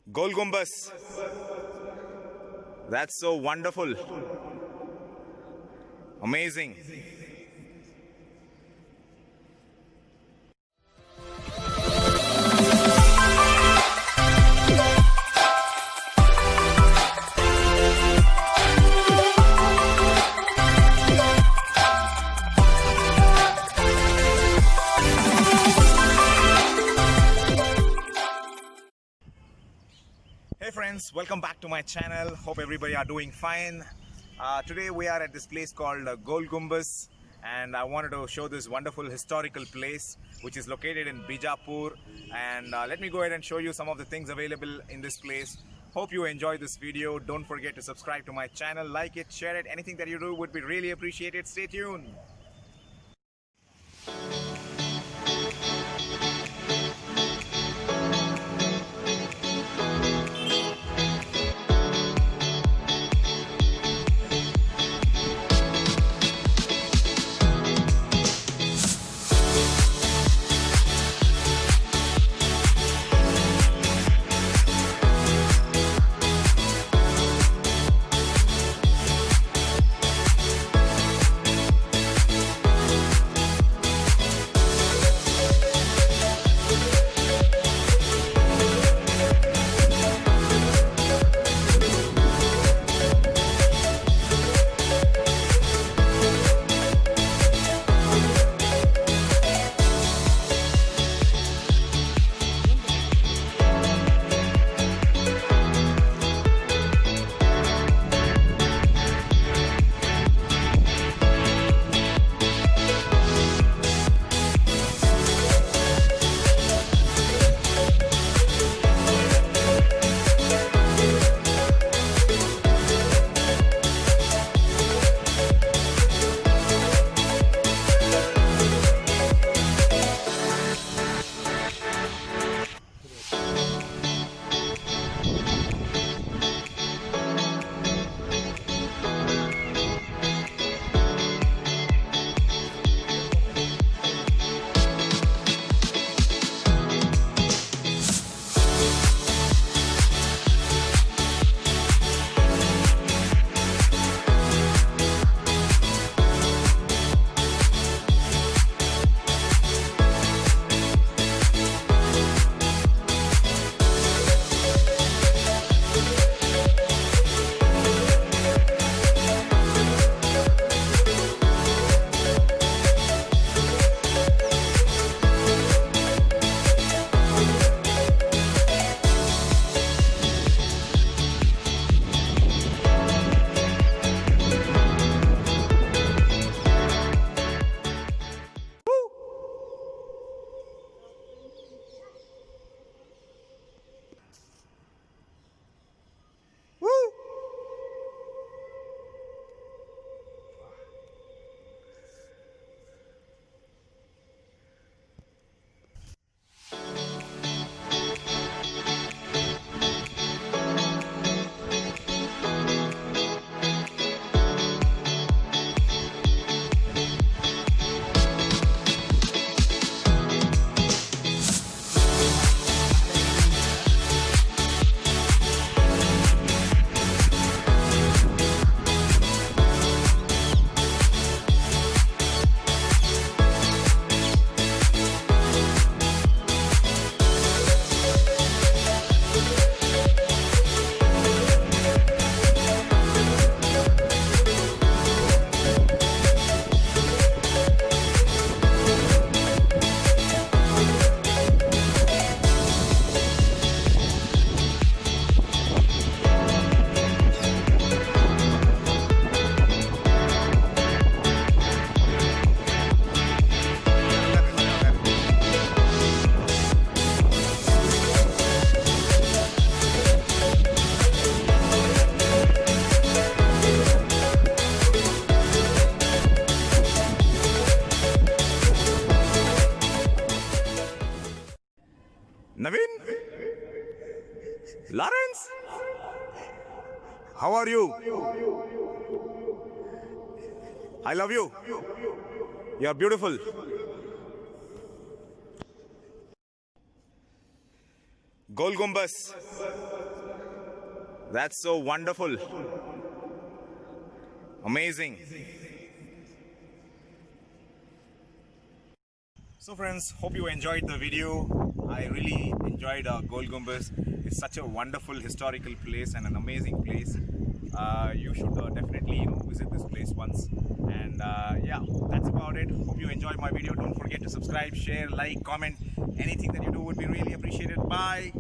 Gol Gumbaz. That's so wonderful. Amazing. Hey friends, welcome back to my channel. Hope everybody are doing fine. Today we are at this place called Gol Gumbaz, and I wanted to show this wonderful historical place which is located in Bijapur. And let me go ahead and show you some of the things available in this place. Hope you enjoy this video. Don't forget to subscribe to my channel, like it, share it. Anything that you do would be really appreciated. Stay tuned. Naveen? Lawrence? How are you? I love you. You are beautiful. Gol Gombadh. That's so wonderful. Amazing. So friends, hope you enjoyed the video. I really enjoyed Gol Gumbaz. It's such a wonderful historical place and an amazing place. You should definitely visit this place once. And yeah, that's about it. Hope you enjoyed my video. Don't forget to subscribe, share, like, comment. Anything that you do would be really appreciated. Bye.